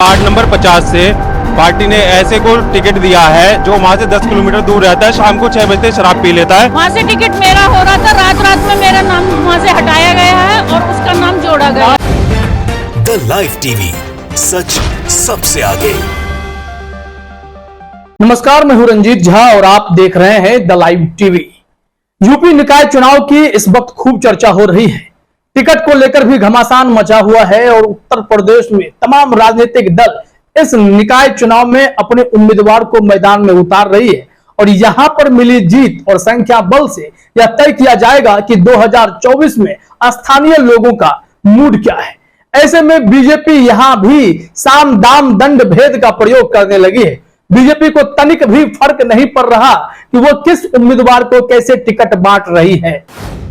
Ward number 50 से party ने ऐसे को टिकट दिया है जो वहाँ से 10 किलोमीटर दूर रहता है, शाम को 6 बजे शराब पी लेता है। वहाँ से टिकट मेरा हो रहा था, रात में मेरा नाम वहाँ से हटाया गया है और उसका नाम जोड़ा गया है। द लाइव टीवी, सच सबसे आगे। नमस्कार, मैं हूं रंजीत झा और आप देख रहे हैं द लाइव टीवी। यूपी निकाय चुनाव की इस वक्त खूब चर्चा हो रही है। टिकट को लेकर भी घमासान मचा हुआ है और उत्तर प्रदेश में तमाम राजनीतिक दल इस निकाय चुनाव में अपने उम्मीदवार को मैदान में उतार रही है और यहां पर मिली जीत और संख्या बल से यह तय किया जाएगा कि 2024 में स्थानीय लोगों का मूड क्या है। ऐसे में बीजेपी यहां भी साम दाम दंड भेद का प्रयोग करने लगी है। बीजेपी को तनिक भी फर्क नहीं पड़ रहा कि वो किस उम्मीदवार को कैसे टिकट बांट रही है।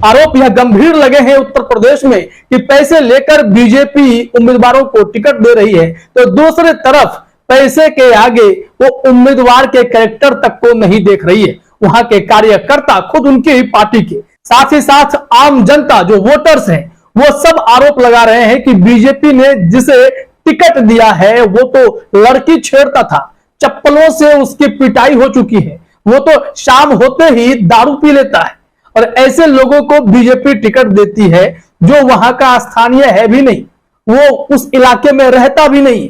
आरोप यह गंभीर लगे हैं उत्तर प्रदेश में कि पैसे लेकर बीजेपी उम्मीदवारों को टिकट दे रही है तो दूसरे तरफ पैसे के आगे वो उम्मीदवार के कैरेक्टर तक को नहीं देख रही है। वहां के कार्यकर्ता खुद उनकी ही पार्टी के साथ ही साथ आम जनता जो वोटर्स हैं वो सब आरोप लगा रहे हैं कि बीजेपी ने जिसे टिकट दिया है वो तो लड़की छेड़ता था, चप्पलों से उसकी पिटाई हो चुकी है, वो तो शाम होते ही दारू पी लेता है और ऐसे लोगों को बीजेपी टिकट देती है जो वहां का स्थानीय है भी नहीं, वो उस इलाके में रहता भी नहीं।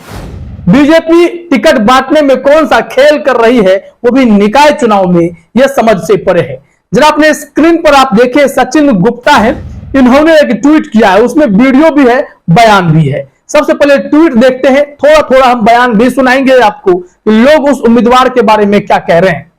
बीजेपी टिकट बांटने में कौन सा खेल कर रही है वो भी निकाय चुनाव में यह समझ से परे है। जरा अपने स्क्रीन पर आप देखिए, सचिन गुप्ता है, इन्होंने एक ट्वीट किया है, उसमें वीडियो भी है, बयान भी है। सबसे पहले ट्वीट देखते हैं, थोड़ा थोड़ा हम बयान भी सुनाएंगे आपको कि लोग उस उम्मीदवार के बारे में क्या कह रहे हैं।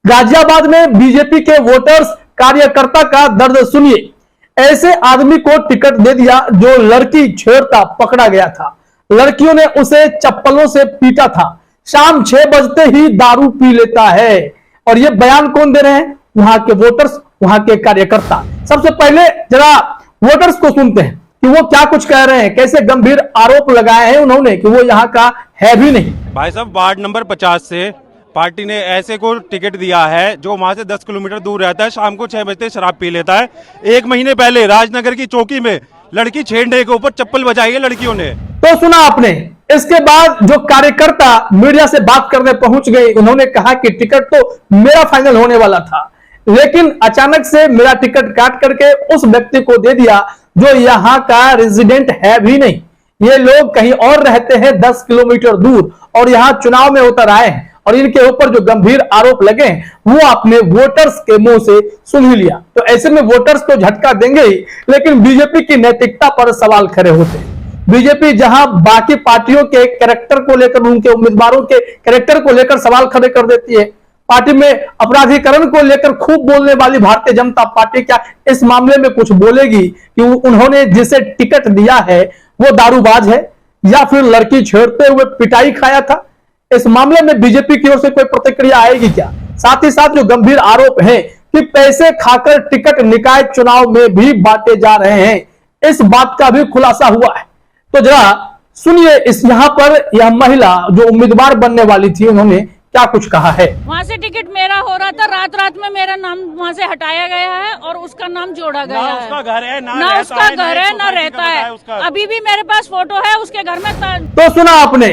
गाजियाबाद में बीजेपी के वोटर्स कार्यकर्ता का दर्द सुनिए। ऐसे आदमी को टिकट दे दिया जो लड़की छेड़ता पकड़ा गया था, लड़कियों ने उसे चप्पलों से पीटा था, शाम 6 बजते ही दारू पी लेता है। और ये बयान कौन दे रहे हैं? वहां के वोटर्स, वहां के कार्यकर्ता। सबसे पहले जरा वोटर्स को सुनते हैं कि वो क्या कुछ कह रहे हैं, कैसे गंभीर आरोप लगाए हैं उन्होंने कि वो यहाँ का है भी नहीं। भाई साहब, वार्ड नंबर 50 से पार्टी ने ऐसे को टिकट दिया है जो वहाँ से 10 किलोमीटर दूर रहता है, शाम को 6 बजे शराब पी लेता है। 1 महीने पहले राजनगर की चौकी में लड़की छेड़ने के ऊपर चप्पल बजाई है लड़कियों ने। तो सुना आपने। इसके बाद जो कार्यकर्ता मीडिया से बात करने पहुंच गए, उन्होंने कहा कि टिकट तो मेरा फाइनल होने वाला था, लेकिन अचानक से मेरा टिकट काट करके उस व्यक्ति को दे दिया जो यहाँ का रेजिडेंट है भी नहीं। ये लोग कहीं और रहते हैं 10 किलोमीटर दूर और यहाँ चुनाव में उतर आए हैं और इनके ऊपर जो गंभीर आरोप लगे हैं वो आपने वोटर्स के मुंह से सुन ही लिया। तो ऐसे में वोटर्स तो झटका देंगे ही, लेकिन बीजेपी की नैतिकता पर सवाल खड़े होते हैं। बीजेपी जहां बाकी पार्टियों के कैरेक्टर को लेकर, उनके उम्मीदवारों के कैरेक्टर को लेकर सवाल खड़े कर देती है, पार्टी में अपराधीकरण को लेकर खूब बोलने वाली भारतीय जनता पार्टी क्या इस मामले में कुछ बोलेगी कि उन्होंने जिसे टिकट दिया है वो दारूबाज है या फिर लड़की छेड़ते हुए पिटाई खाया था? इस मामले में बीजेपी की ओर से कोई प्रतिक्रिया आएगी क्या? साथ ही साथ जो गंभीर आरोप है कि पैसे खाकर टिकट निकाय चुनाव में भी बांटे जा रहे हैं, इस बात का भी खुलासा हुआ है। तो जरा सुनिए, इस यहाँ पर यह महिला जो उम्मीदवार बनने वाली थी, उन्होंने क्या कुछ कहा है। वहाँ से टिकट मेरा हो रहा था, रात में मेरा नाम वहाँ से हटाया गया है और उसका नाम जोड़ा गया है। उसका घर है ना उसका घर है ना रहता है। अभी भी मेरे पास फोटो है उसके घर में। तो सुना आपने,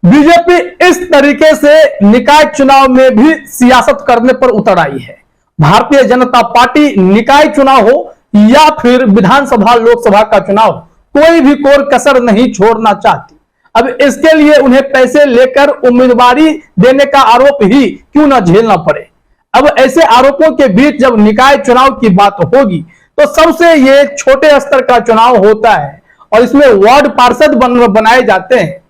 बीजेपी इस तरीके से निकाय चुनाव में भी सियासत करने पर उतर आई है। भारतीय जनता पार्टी निकाय चुनाव हो या फिर विधानसभा लोकसभा का चुनाव, कोई भी कोर कसर नहीं छोड़ना चाहती। अब इसके लिए उन्हें पैसे लेकर उम्मीदवारी देने का आरोप ही क्यों ना झेलना पड़े। अब ऐसे आरोपों के बीच जब निकाय चुनाव की बात होगी तो सबसे ये छोटे स्तर का चुनाव होता है और इसमें वार्ड पार्षद बनाए जाते हैं।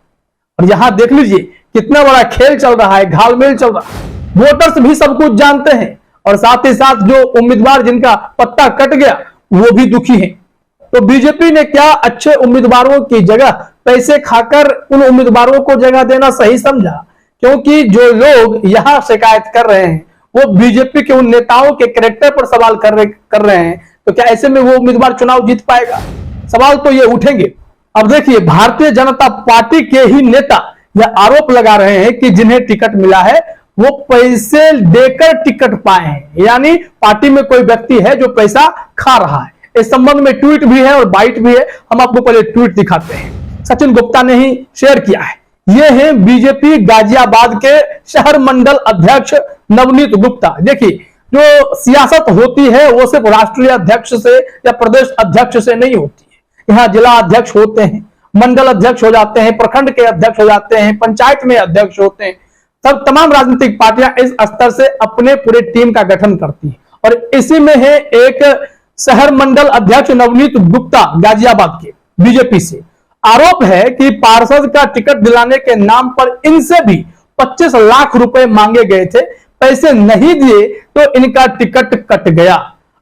और यहां देख लीजिए कितना बड़ा खेल चल रहा है, घालमेल चल रहा है। वोटर्स भी सब कुछ जानते हैं और साथ ही साथ जो उम्मीदवार जिनका पत्ता कट गया वो भी दुखी हैं। तो बीजेपी ने क्या अच्छे उम्मीदवारों की जगह पैसे खाकर उन उम्मीदवारों को जगह देना सही समझा? क्योंकि जो लोग यहां शिकायत कर रहे हैं वो बीजेपी के उन नेताओं के कैरेक्टर पर सवाल कर रहे हैं, तो क्या ऐसे में वो उम्मीदवार चुनाव जीत पाएगा? सवाल तो ये उठेंगे। अब देखिए, भारतीय जनता पार्टी के ही नेता यह आरोप लगा रहे हैं कि जिन्हें टिकट मिला है वो पैसे देकर टिकट पाए हैं, यानी पार्टी में कोई व्यक्ति है जो पैसा खा रहा है। इस संबंध में ट्वीट भी है और बाइट भी है, हम आपको पहले ट्वीट दिखाते हैं। सचिन गुप्ता ने ही शेयर किया है ये हैं बीजेपी गाजियाबाद के शहर मंडल अध्यक्ष नवनीत गुप्ता। देखिए, जो सियासत होती है वो सिर्फ राष्ट्रीय अध्यक्ष से या प्रदेश अध्यक्ष से नहीं होती है। यहाँ जिला अध्यक्ष होते हैं, मंडल अध्यक्ष हो जाते हैं, प्रखंड के अध्यक्ष हो जाते हैं, पंचायत में अध्यक्ष होते हैं। सब तमाम राजनीतिक पार्टियां इस स्तर से अपने पूरे टीम का गठन करती हैं और इसी में है एक शहर मंडल अध्यक्ष नवनीत गुप्ता गाजियाबाद के बीजेपी से। आरोप है कि पार्षद का टिकट दिलाने के नाम पर इनसे भी 25 लाख रुपए मांगे गए थे। पैसे नहीं दिए तो इनका टिकट कट गया।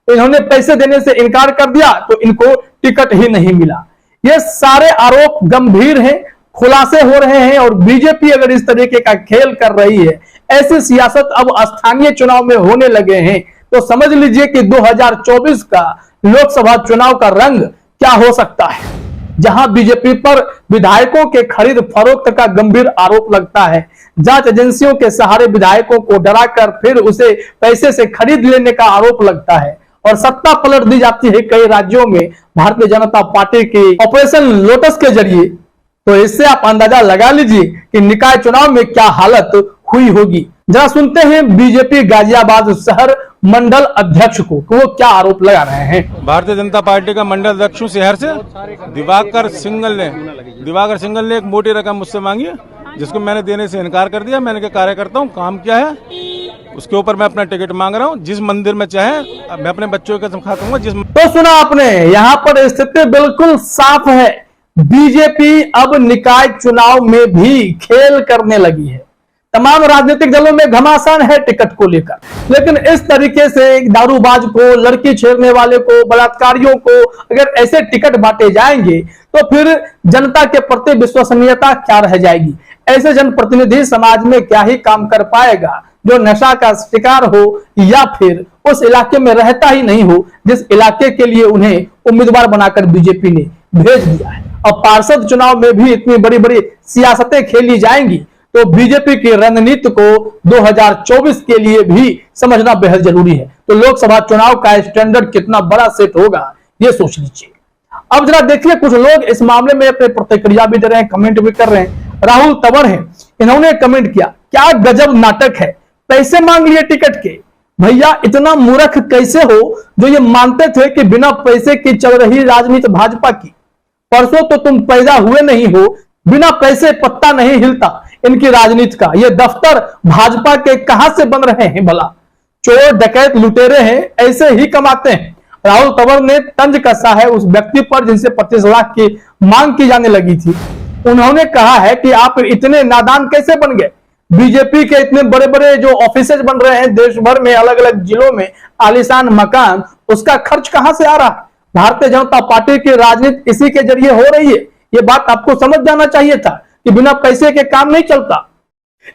इन्होंने पैसे देने से इनकार कर दिया तो इनको टिकट ही नहीं मिला। ये सारे आरोप गंभीर हैं, खुलासे हो रहे हैं और बीजेपी अगर इस तरीके का खेल कर रही है, ऐसी सियासत अब स्थानीय चुनाव में होने लगे हैं, तो समझ लीजिए कि 2024 का लोकसभा चुनाव का रंग क्या हो सकता है। जहां बीजेपी पर विधायकों के खरीद फरोख्त का गंभीर आरोप लगता है, जांच एजेंसियों के सहारे विधायकों को डराकर फिर उसे पैसे से खरीद लेने का आरोप लगता है और सत्ता पलट दी जाती है कई राज्यों में भारतीय जनता पार्टी की ऑपरेशन लोटस के जरिए, तो इससे आप अंदाजा लगा लीजिए कि निकाय चुनाव में क्या हालत हुई होगी। जरा सुनते हैं बीजेपी गाजियाबाद शहर मंडल अध्यक्ष को वो क्या आरोप लगा रहे हैं। भारतीय जनता पार्टी का मंडल अध्यक्ष शहर से दिवाकर सिंगल ने एक मोटी रकम मुझसे मांगी है, जिसको मैंने देने से इनकार कर दिया। मैंने कहा कार्यकर्ता हूँ, काम क्या है उसके ऊपर मैं अपना टिकट मांग रहा हूँ। जिस मंदिर में चाहे मैं अपने बच्चों की कसम खाता हूँ। तो सुना आपने, यहाँ पर स्थिति बिल्कुल साफ है। बीजेपी अब निकाय चुनाव में भी खेल करने लगी है। तमाम राजनीतिक दलों में घमासान है टिकट को लेकर, लेकिन इस तरीके से दारूबाज को, लड़की छेड़ने वाले को, बलात्कारियों को अगर ऐसे टिकट बांटे जाएंगे तो फिर जनता के प्रति विश्वसनीयता क्या रह जाएगी। ऐसे जनप्रतिनिधि समाज में क्या ही काम कर पाएगा जो नशा का शिकार हो या फिर उस इलाके में रहता ही नहीं हो जिस इलाके के लिए उन्हें उम्मीदवार बनाकर बीजेपी ने भेज दिया है। अब पार्षद चुनाव में भी इतनी बड़ी बड़ी सियासतें खेली जाएंगी तो बीजेपी की रणनीति को 2024 के लिए भी समझना बेहद जरूरी है। तो लोकसभा चुनाव का स्टैंडर्ड कितना बड़ा सेट होगा ये सोच लीजिए। अब जरा देखिए, कुछ लोग इस मामले में अपने प्रतिक्रिया भी दे रहे हैं, कमेंट भी कर रहे हैं। राहुल तंवर हैं, इन्होंने कमेंट किया, क्या गजब नाटक है, पैसे मांग लिए टिकट के। भैया इतना मूर्ख कैसे हो जो ये मानते थे कि बिना पैसे की चल रही राजनीति भाजपा की। परसों तो तुम पैदा हुए नहीं हो, बिना पैसे पत्ता नहीं हिलता इनकी राजनीति का। ये दफ्तर भाजपा के कहां से बन रहे हैं भला। चोर डकैत लुटेरे हैं, ऐसे ही कमाते हैं। राहुल तंवर ने तंज कसा है उस व्यक्ति पर जिनसे 25 लाख की मांग की जाने लगी थी। उन्होंने कहा है कि आप इतने नादान कैसे बन गए। बीजेपी के इतने बड़े बड़े जो ऑफिसेज बन रहे हैं देश भर में, अलग अलग जिलों में आलीशान मकान, उसका खर्च कहां से आ रहा है। भारतीय जनता पार्टी की राजनीति इसी के जरिए हो रही है। ये बात आपको समझ जाना चाहिए था कि बिना पैसे के काम नहीं चलता।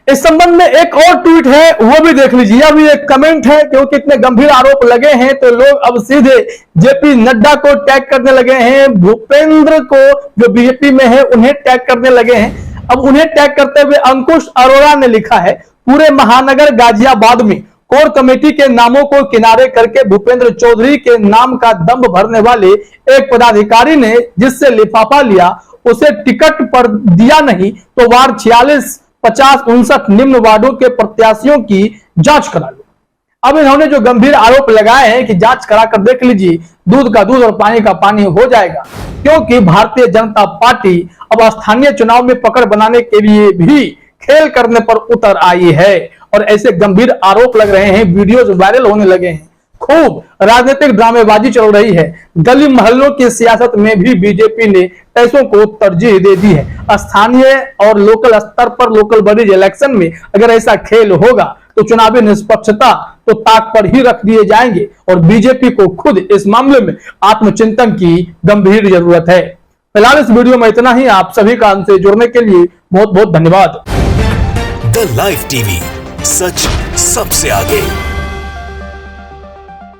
इस संबंध में एक और ट्वीट है, वो भी देख लीजिए। अभी एक कमेंट है, क्योंकि इतने गंभीर आरोप लगे हैं तो लोग अब सीधे जेपी नड्डा को टैग करने लगे हैं, भूपेंद्र को जो बीजेपी में है उन्हें टैग करने लगे हैं। अब उन्हें टैग करते हुए अंकुश अरोड़ा ने लिखा है, पूरे महानगर गाजियाबाद में कोर कमेटी के नामों को किनारे करके भूपेंद्र चौधरी के नाम का दंभ भरने वाले एक पदाधिकारी ने जिससे लिफाफा लिया उसे टिकट पर दिया नहीं तो वार्ड 46, 50, 59 निम्न वार्डों के प्रत्याशियों की जांच करा लो। अब इन्होंने जो गंभीर आरोप लगाए हैं कि जांच कराकर देख लीजिए, दूध का दूध और पानी का पानी हो जाएगा, क्योंकि भारतीय जनता पार्टी अब स्थानीय चुनाव में पकड़ बनाने के लिए भी खेल करने पर उतर आई है और ऐसे गंभीर आरोप लग रहे हैं, वीडियोज वायरल होने लगे हैं, खूब राजनीतिक ड्रामेबाजी चल रही है। गली मोहल्लों की सियासत में भी बीजेपी ने पैसों को तरजीह दे दी है। स्थानीय और लोकल स्तर पर लोकल बॉडीज इलेक्शन में अगर ऐसा खेल होगा तो चुनावी निष्पक्षता तो ताक पर ही रख दिए जाएंगे और बीजेपी को खुद इस मामले में आत्मचिंतन की गंभीर जरूरत है। फिलहाल इस वीडियो में इतना ही। आप सभी का हमसे जुड़ने के लिए बहुत बहुत धन्यवाद। द लाइव टीवी, सच सबसे आगे।